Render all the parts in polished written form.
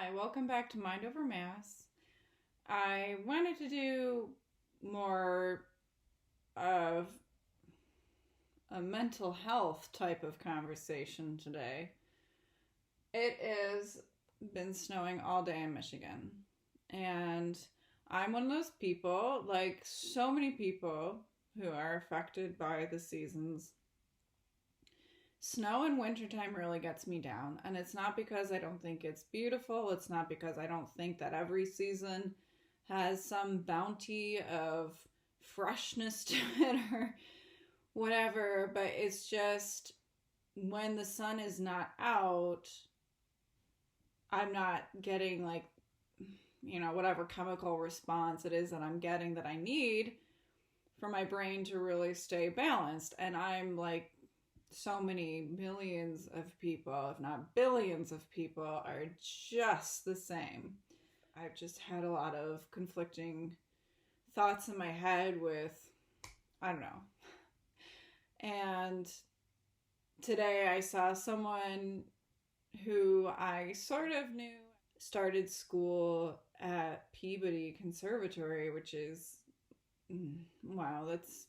Hi, welcome back to Mind Over Mass. I wanted to do more of a mental health type of conversation today. It has been snowing all day in Michigan, and I'm one of those people, like so many people who are affected by the seasons. Snow in wintertime really gets me down, and it's not because I don't think it's beautiful. It's not because I don't think that every season has some bounty of freshness to it or whatever, but it's just when the sun is not out, I'm not getting like, whatever chemical response it is that I'm getting that I need for my brain to really stay balanced. And I'm like, so many millions of people, if not billions of people, are just the same. I've just had a lot of conflicting thoughts in my head with, I don't know. And today I saw someone who I sort of knew started school at Peabody Conservatory, which is, wow, that's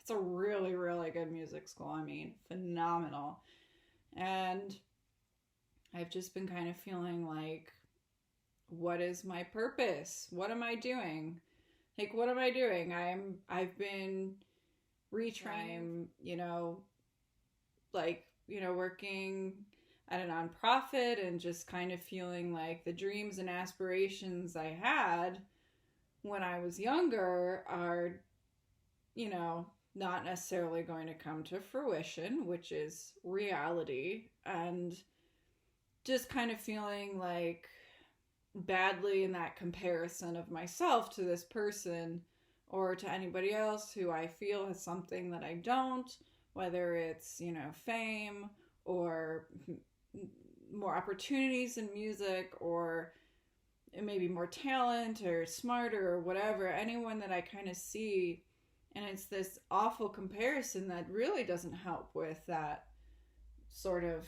it's a really, really good music school. I mean, phenomenal. And I've just been kind of feeling like, what is my purpose? What am I doing? Like, what am I doing? I've been retraining, working at a nonprofit and just kind of feeling like the dreams and aspirations I had when I was younger are, not necessarily going to come to fruition, which is reality, and just kind of feeling like badly in that comparison of myself to this person or to anybody else who I feel has something that I don't, whether it's, fame or more opportunities in music or maybe more talent or smarter or whatever, anyone that I kind of see. And it's this awful comparison that really doesn't help with that sort of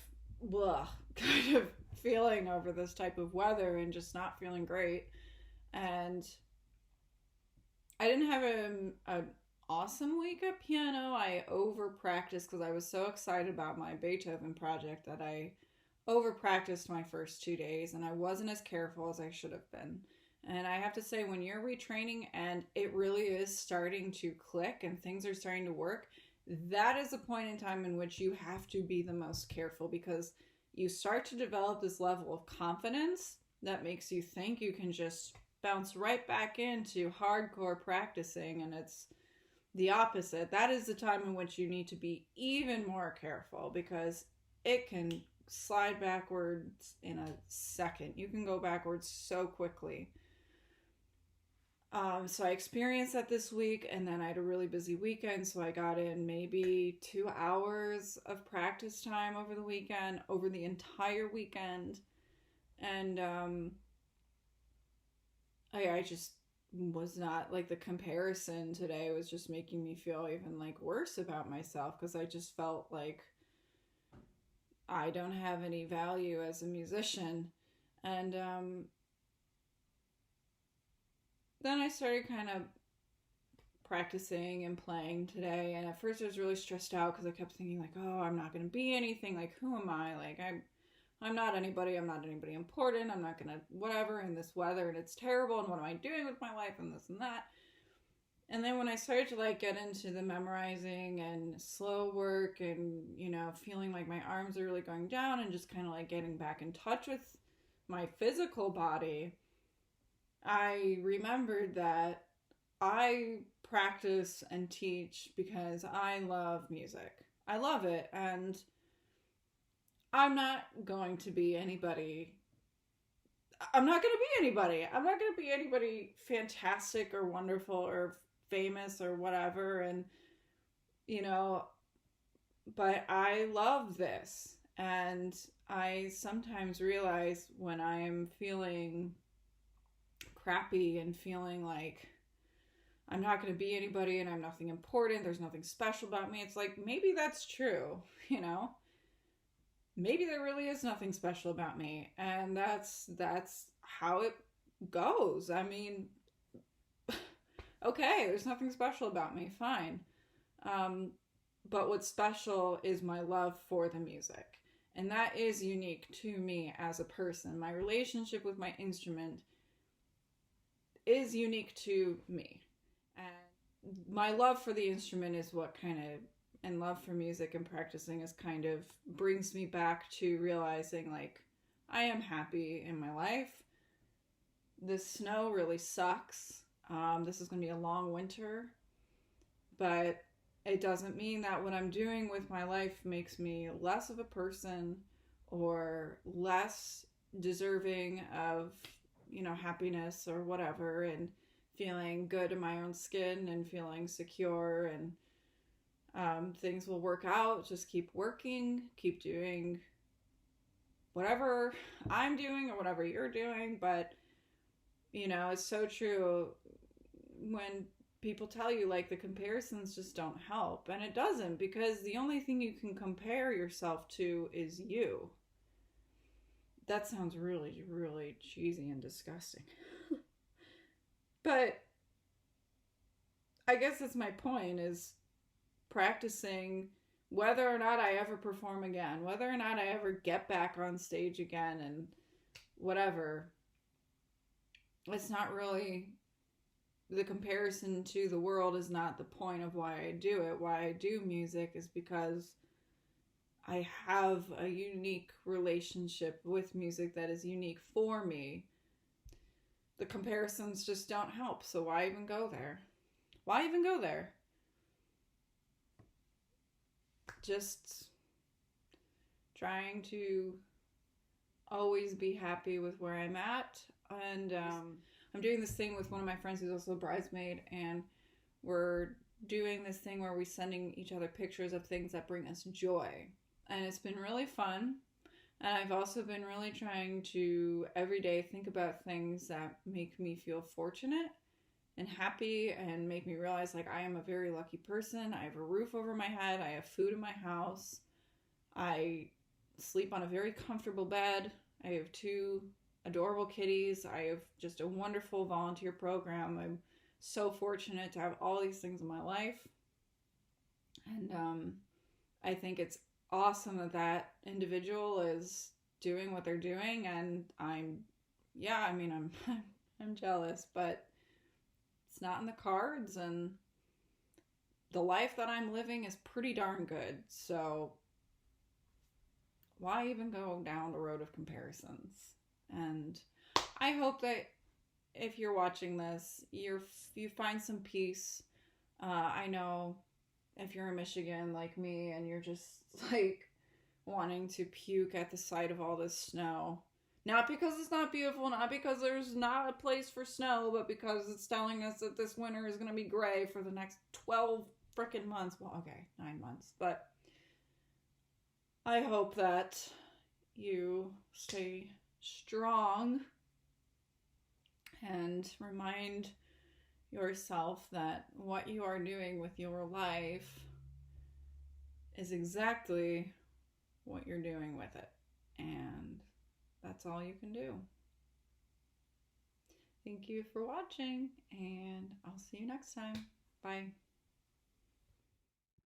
kind of feeling over this type of weather and just not feeling great. And I didn't have an awesome week at piano. I over practiced because I was so excited about my Beethoven project that I over practiced my first 2 days and I wasn't as careful as I should have been. And I have to say, when you're retraining and it really is starting to click and things are starting to work, that is a point in time in which you have to be the most careful, because you start to develop this level of confidence that makes you think you can just bounce right back into hardcore practicing, and it's the opposite. That is the time in which you need to be even more careful, because it can slide backwards in a second. You can go backwards so quickly. So I experienced that this week, and then I had a really busy weekend, so I got in maybe 2 hours of practice time over the weekend, over the entire weekend, and I just was not, like, the comparison today was just making me feel even, like, worse about myself, because I just felt like I don't have any value as a musician, and then I started kind of practicing and playing today, and at first I was really stressed out because I kept thinking like, oh, I'm not going to be anything, like, who am I, like, I'm not anybody important, I'm not going to whatever in this weather, and it's terrible, and what am I doing with my life, and this and that. And then when I started to like get into the memorizing and slow work and, feeling like my arms are really going down and just kind of like getting back in touch with my physical body, I remembered that I practice and teach because I love music. I love it, and I'm not going to be anybody. I'm not going to be anybody. I'm not going to be anybody fantastic or wonderful or famous or whatever, and but I love this, and I sometimes realize when I'm feeling crappy and feeling like I'm not going to be anybody and I'm nothing important, there's nothing special about me, it's like, maybe that's true, maybe there really is nothing special about me, and that's how it goes. I mean, okay, there's nothing special about me, fine. Um, but what's special is my love for the music. And that is unique to me as a person. My relationship with my instrument is unique to me. And my love for the instrument is what kind of, and love for music and practicing is kind of brings me back to realizing like I am happy in my life. This snow really sucks. This is going to be a long winter, but it doesn't mean that what I'm doing with my life makes me less of a person or less deserving of, happiness or whatever, and feeling good in my own skin and feeling secure, and things will work out. Just keep working, keep doing whatever I'm doing or whatever you're doing. But, it's so true when people tell you like the comparisons just don't help, and it doesn't, because the only thing you can compare yourself to is you. That sounds really, really cheesy and disgusting. But I guess that's my point, is practicing whether or not I ever perform again, whether or not I ever get back on stage again, and whatever. It's not really, the comparison to the world is not the point of why I do it. Why I do music is because I have a unique relationship with music that is unique for me. The comparisons just don't help, so why even go there? Why even go there? Just trying to always be happy with where I'm at. And I'm doing this thing with one of my friends who's also a bridesmaid, and we're doing this thing where we're sending each other pictures of things that bring us joy. And it's been really fun. And I've also been really trying to every day think about things that make me feel fortunate and happy, and make me realize like I am a very lucky person. I have a roof over my head. I have food in my house. I sleep on a very comfortable bed. I have 2 adorable kitties. I have just a wonderful volunteer program. I'm so fortunate to have all these things in my life. And I think it's awesome that that individual is doing what they're doing, and I'm I'm jealous, but it's not in the cards, and the life that I'm living is pretty darn good. So why even go down the road of comparisons? And I hope that if you're watching this, you find some peace. I know if you're in Michigan like me and you're just like wanting to puke at the sight of all this snow. Not because it's not beautiful, not because there's not a place for snow, but because it's telling us that this winter is going to be gray for the next 12 frickin' months. Well, okay, 9 months. But I hope that you stay strong and remind yourself that what you are doing with your life is exactly what you're doing with it. And that's all you can do. Thank you for watching, and I'll see you next time. Bye.